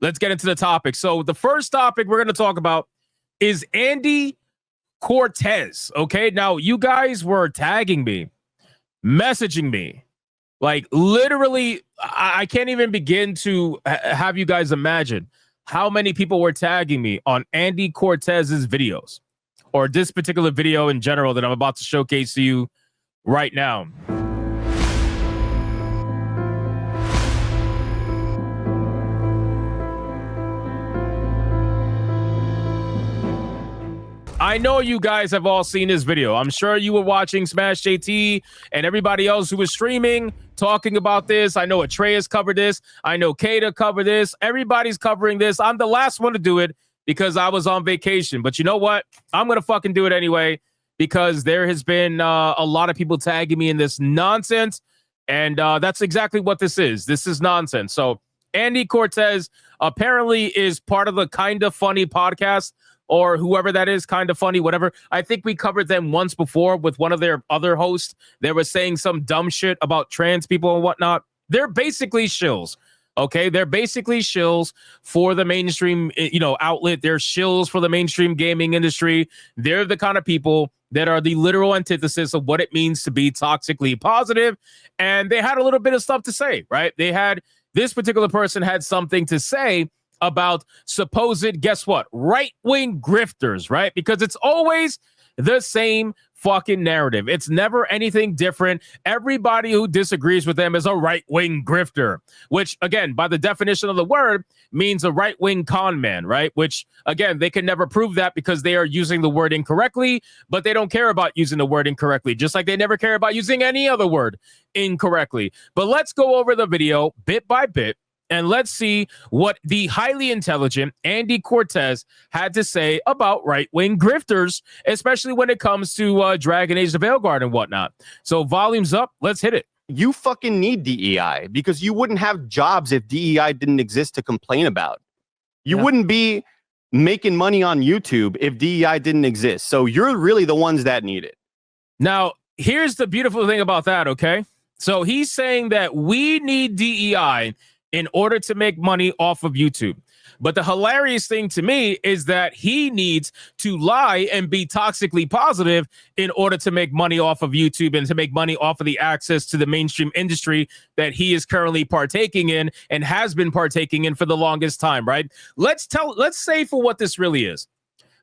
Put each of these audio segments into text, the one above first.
let's get into the topic. So the first topic we're going to talk about is Andy Cortez. Okay, now you guys were tagging me, messaging me, like literally. I can't even begin to have you guys imagine how many people were tagging me on Andy Cortez's videos, or this particular video in general that I'm about to showcase to you right now. I know you guys have all seen this video. I'm sure you were watching Smash JT and everybody else who was streaming talking about this. I know Atreus covered this. I know Kata covered this. Everybody's covering this. I'm the last one to do it because I was on vacation. But you know what? I'm going to fucking do it anyway because there has been a lot of people tagging me in this nonsense. And that's exactly what this is. This is nonsense. So Andy Cortez apparently is part of the Kinda Funny podcast, or whoever that is, Kinda Funny, whatever. I think we covered them once before with one of their other hosts. They were saying some dumb shit about trans people and whatnot. They're basically shills, okay? They're basically shills for the mainstream, outlet. They're shills for the mainstream gaming industry. They're the kind of people that are the literal antithesis of what it means to be toxically positive. And they had a little bit of stuff to say, right? This particular person had something to say about supposed, guess what, right-wing grifters, right? Because it's always the same fucking narrative. It's never anything different. Everybody who disagrees with them is a right-wing grifter, which, again, by the definition of the word, means a right-wing con man, right? Which, again, they can never prove that because they are using the word incorrectly, but they don't care about using the word incorrectly, just like they never care about using any other word incorrectly. But let's go over the video bit by bit, and let's see what the highly intelligent Andy Cortez had to say about right-wing grifters, especially when it comes to Dragon Age the Veilguard and whatnot. So volume's up. Let's hit it. You fucking need DEI because you wouldn't have jobs if DEI didn't exist to complain about. You wouldn't be making money on YouTube if DEI didn't exist. So you're really the ones that need it. Now, here's the beautiful thing about that, okay? So he's saying that we need DEI in order to make money off of YouTube. But the hilarious thing to me is that he needs to lie and be toxically positive in order to make money off of YouTube and to make money off of the access to the mainstream industry that he is currently partaking in and has been partaking in for the longest time, right? Let's say for what this really is.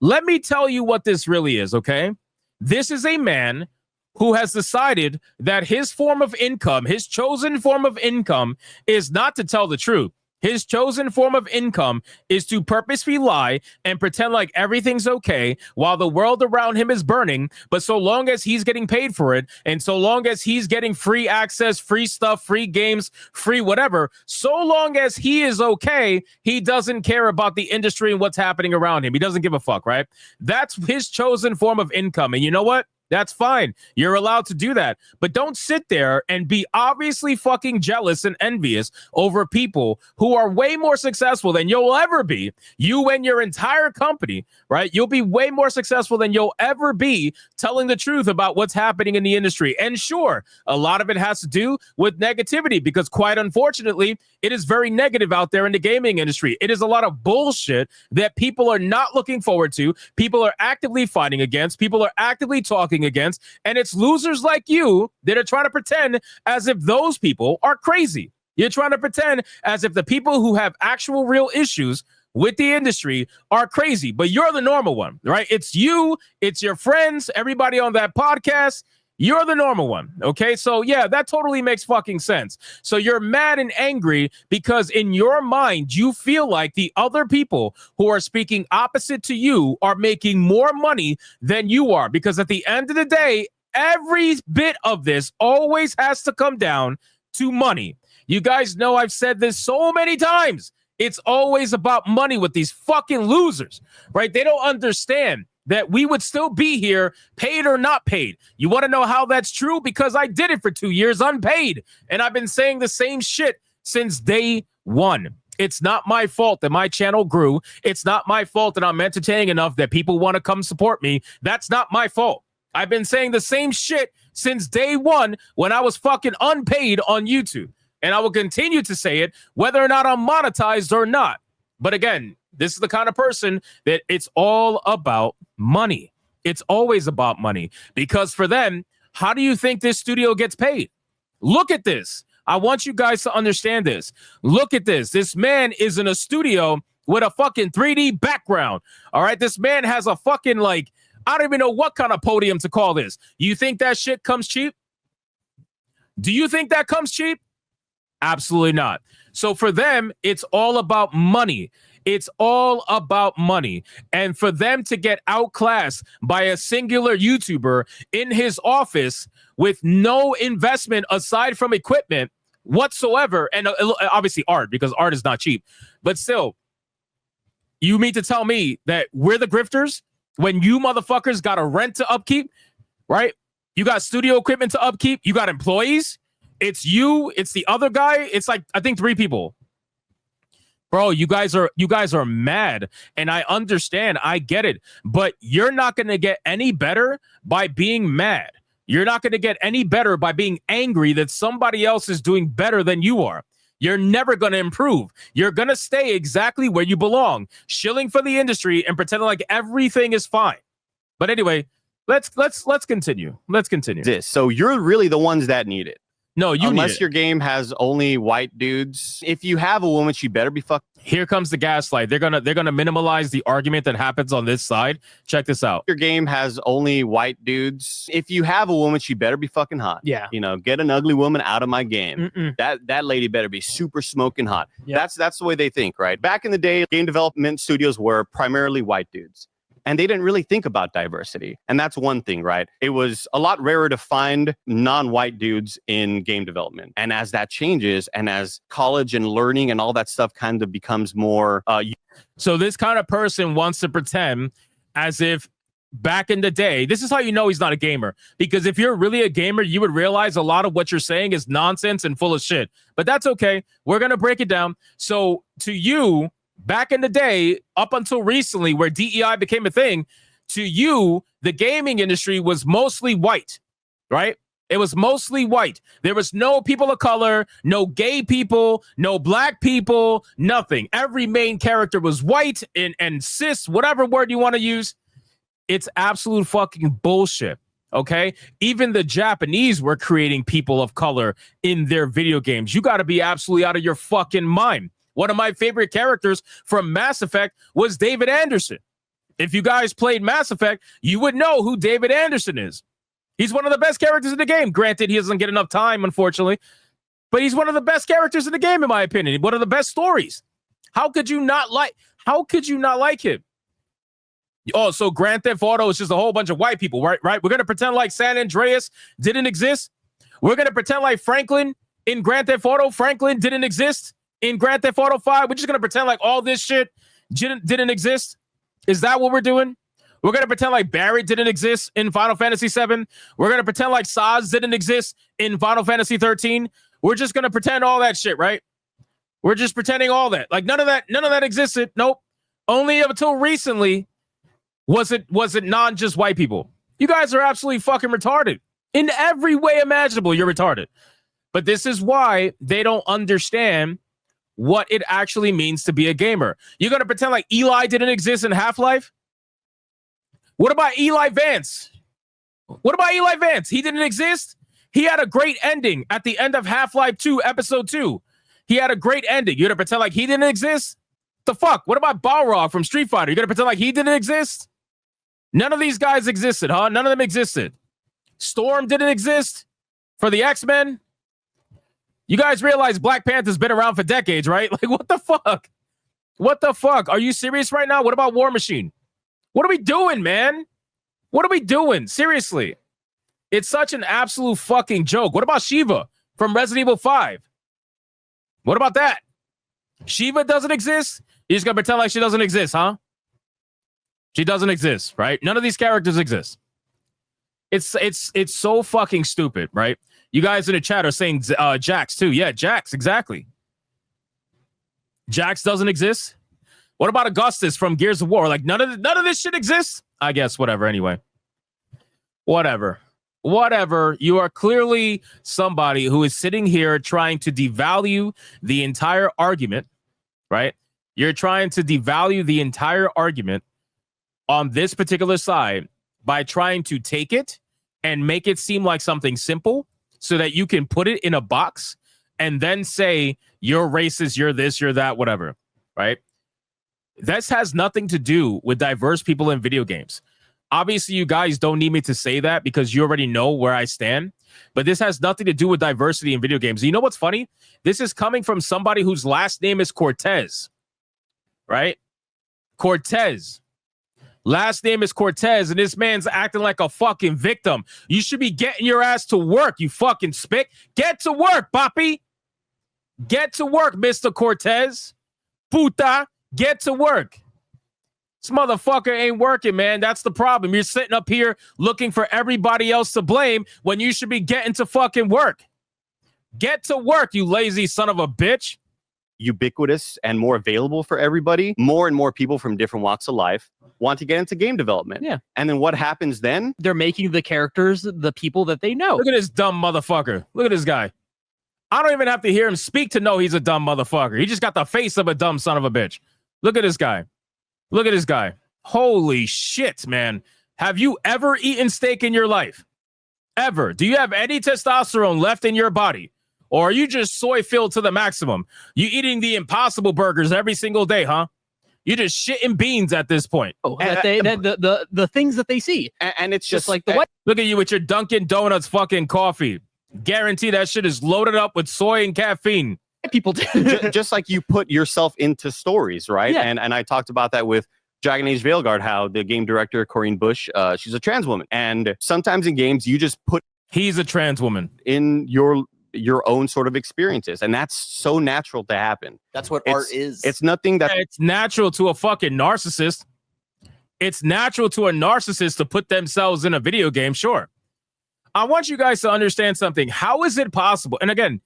Let me tell you what this really is, okay? This is a man who has decided that his form of income, his chosen form of income, is not to tell the truth. His chosen form of income is to purposefully lie and pretend like everything's okay while the world around him is burning. But so long as he's getting paid for it, and so long as he's getting free access, free stuff, free games, free whatever, so long as he is okay, he doesn't care about the industry and what's happening around him. He doesn't give a fuck, right? That's his chosen form of income. And you know what? That's fine. You're allowed to do that. But don't sit there and be obviously fucking jealous and envious over people who are way more successful than you'll ever be. You and your entire company, right? You'll be way more successful than you'll ever be telling the truth about what's happening in the industry. And sure, a lot of it has to do with negativity because quite unfortunately, it is very negative out there in the gaming industry. It is a lot of bullshit that people are not looking forward to. People are actively fighting against. People are actively talking against, and it's losers like you that are trying to pretend as if those people are crazy. You're trying to pretend as if the people who have actual real issues with the industry are crazy, but you're the normal one, right? It's you, it's your friends, everybody on that podcast. You're the normal one, okay? So yeah, that totally makes fucking sense. So you're mad and angry because in your mind, you feel like the other people who are speaking opposite to you are making more money than you are. Because at the end of the day, every bit of this always has to come down to money. You guys know I've said this so many times. It's always about money with these fucking losers, right? They don't understand that we would still be here, paid or not paid. You want to know how that's true? Because I did it for 2 years unpaid. And I've been saying the same shit since day one. It's not my fault that my channel grew. It's not my fault that I'm entertaining enough that people want to come support me. That's not my fault. I've been saying the same shit since day one when I was fucking unpaid on YouTube. And I will continue to say it whether or not I'm monetized or not. But again, this is the kind of person that it's all about money. It's always about money, because for them, how do you think this studio gets paid? Look at this. I want you guys to understand this. Look at this. This man is in a studio with a fucking 3D background. All right. This man has a fucking, like, I don't even know what kind of podium to call this. You think that shit comes cheap? Do you think that comes cheap? Absolutely not. So for them, it's all about money. It's all about money. And for them to get outclassed by a singular YouTuber in his office with no investment aside from equipment whatsoever, and obviously art, because art is not cheap, but still, you mean to tell me that we're the grifters when you motherfuckers got a rent to upkeep, right? You got studio equipment to upkeep. You got employees. It's you. It's the other guy. It's like, I think 3 people. Bro, you guys are mad, and I understand. I get it, but you're not going to get any better by being mad. You're not going to get any better by being angry that somebody else is doing better than you are. You're never going to improve. You're going to stay exactly where you belong, shilling for the industry and pretending like everything is fine. But anyway, let's continue. Let's continue. So you're really the ones that need it. No, you unless need it. Your game has only white dudes. If you have a woman, she better be fucked. Here comes the gaslight. They're gonna minimalize the argument that happens on this side. Check this out. Your game has only white dudes. If you have a woman, she better be fucking hot. Yeah. You know, get an ugly woman out of my game. That lady better be super smoking hot. Yep. That's the way they think, right? Back in the day, game development studios were primarily white dudes. And they didn't really think about diversity. And that's one thing, right? It was a lot rarer to find non-white dudes in game development. And as that changes, and as college and learning and all that stuff kind of becomes more... So this kind of person wants to pretend as if back in the day, this is how you know he's not a gamer. Because if you're really a gamer, you would realize a lot of what you're saying is nonsense and full of shit. But that's okay. We're going to break it down. So to you... back in the day, up until recently, where DEI became a thing, to you, the gaming industry was mostly white, right? It was mostly white. There was no people of color, no gay people, no black people, nothing. Every main character was white and cis, whatever word you want to use. It's absolute fucking bullshit, okay? Even the Japanese were creating people of color in their video games. You got to be absolutely out of your fucking mind. One of my favorite characters from Mass Effect was David Anderson. If you guys played Mass Effect, you would know who David Anderson is. He's one of the best characters in the game. Granted, he doesn't get enough time, unfortunately, but he's one of the best characters in the game, in my opinion. One of the best stories. How could you not like him? Oh, so Grand Theft Auto is just a whole bunch of white people, right? We're going to pretend like San Andreas didn't exist. We're going to pretend like Franklin in Grand Theft Auto, Franklin didn't exist. In Grand Theft Auto 5, we're just going to pretend like all this shit didn't exist? Is that what we're doing? We're going to pretend like Barret didn't exist in Final Fantasy 7. We're going to pretend like Saz didn't exist in Final Fantasy 13. We're just going to pretend all that shit, right? We're just pretending all that. Like none of that existed. Nope. Only until recently was it non just white people. You guys are absolutely fucking retarded. In every way imaginable, you're retarded. But this is why they don't understand what it actually means to be a gamer. You're going to pretend like Eli didn't exist in Half-Life? What about Eli Vance? He didn't exist? He had a great ending at the end of Half-Life 2, Episode 2. He had a great ending. You're going to pretend like he didn't exist? The fuck? What about Balrog from Street Fighter? You're going to pretend like he didn't exist? None of these guys existed, huh? None of them existed. Storm didn't exist for the X-Men? You guys realize Black Panther's been around for decades, right? Like, what the fuck? What the fuck? Are you serious right now? What about War Machine? What are we doing, man? What are we doing? Seriously. It's such an absolute fucking joke. What about Shiva from Resident Evil 5? What about that? Shiva doesn't exist? You're just gonna pretend like she doesn't exist, huh? She doesn't exist, right? None of these characters exist. It's so fucking stupid, right? You guys in the chat are saying Jax too. Yeah, Jax, exactly. Jax doesn't exist. What about Augustus from Gears of War? Like none of this shit exists? I guess whatever. Anyway, whatever. You are clearly somebody who is sitting here trying to devalue the entire argument, right? You're trying to devalue the entire argument on this particular side by trying to take it and make it seem like something simple so that you can put it in a box and then say you're racist, you're this, you're that, whatever, right? This has nothing to do with diverse people in video games. Obviously, you guys don't need me to say that because you already know where I stand. But this has nothing to do with diversity in video games. You know what's funny? This is coming from somebody whose last name is Cortez, right? Cortez. Last name is Cortez, and this man's acting like a fucking victim. You should be getting your ass to work, you fucking spick. Get to work, papi. Get to work, Mr. Cortez. Puta, get to work. This motherfucker ain't working, man. That's the problem. You're sitting up here looking for everybody else to blame when you should be getting to fucking work. Get to work, you lazy son of a bitch. Ubiquitous and more available for everybody. More and more people from different walks of life want to get into game development. Yeah. And then what happens then? They're making the characters the people that they know. Look at this dumb motherfucker. Look at this guy. I don't even have to hear him speak to know he's a dumb motherfucker. He just got the face of a dumb son of a bitch. Look at this guy. Look at this guy. Holy shit, man. Have you ever eaten steak in your life? Ever? Do you have any testosterone left in your body? Or are you just soy filled to the maximum? You eating the Impossible burgers every single day, huh? You just shitting beans at this point. Oh, the things that they see. And it's Just like the what? Look at you with your Dunkin' Donuts fucking coffee. Guarantee that shit is loaded up with soy and caffeine. People do. just like you put yourself into stories, right? Yeah. And I talked about that with Dragon Age Veilguard, how the game director, Corinne Bush, she's a trans woman. And sometimes in games, you just put He's a trans woman. in your own sort of experiences. And that's so natural to happen. That's what It's- art is. It's nothing that It's natural to a fucking narcissist. It's natural to a narcissist to put themselves in a video game, sure. I want you guys to understand something. How is it possible? And again,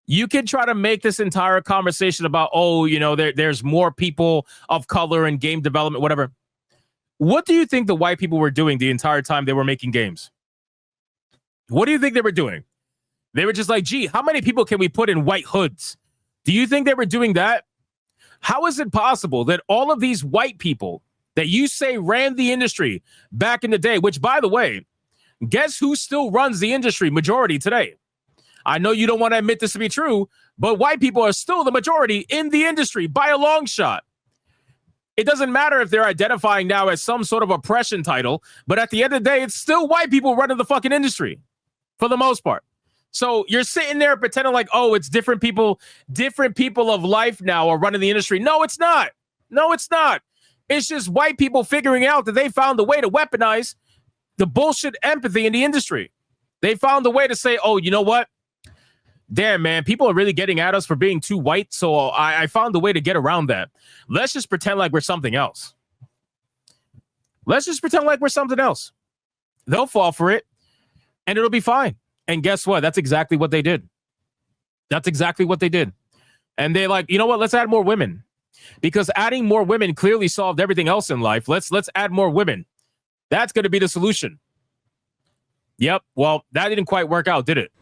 you can try to make this entire conversation about, oh, you know, there's more people of color in game development, whatever. What do you think the white people were doing the entire time they were making games? What do you think they were doing? They were just like, gee, how many people can we put in white hoods? Do you think they were doing that? How is it possible that all of these white people that you say ran the industry back in the day, which, by the way, guess who still runs the industry majority today? I know you don't want to admit this to be true, but white people are still the majority in the industry by a long shot. It doesn't matter if they're identifying now as some sort of oppression title, but at the end of the day, it's still white people running the fucking industry for the most part. So you're sitting there pretending like, oh, it's different people of life now are running the industry. No, it's not. No, it's not. It's just white people figuring out that they found a way to weaponize the bullshit empathy in the industry. They found a way to say, oh, you know what? Damn, man, people are really getting at us for being too white. So I found a way to get around that. Let's just pretend like we're something else. Let's just pretend like we're something else. They'll fall for it and it'll be fine. And guess what? That's exactly what they did. That's exactly what they did. And they like, you know what? Let's add more women, because adding more women clearly solved everything else in life. Let's add more women. That's going to be the solution. Yep. Well, that didn't quite work out, did it?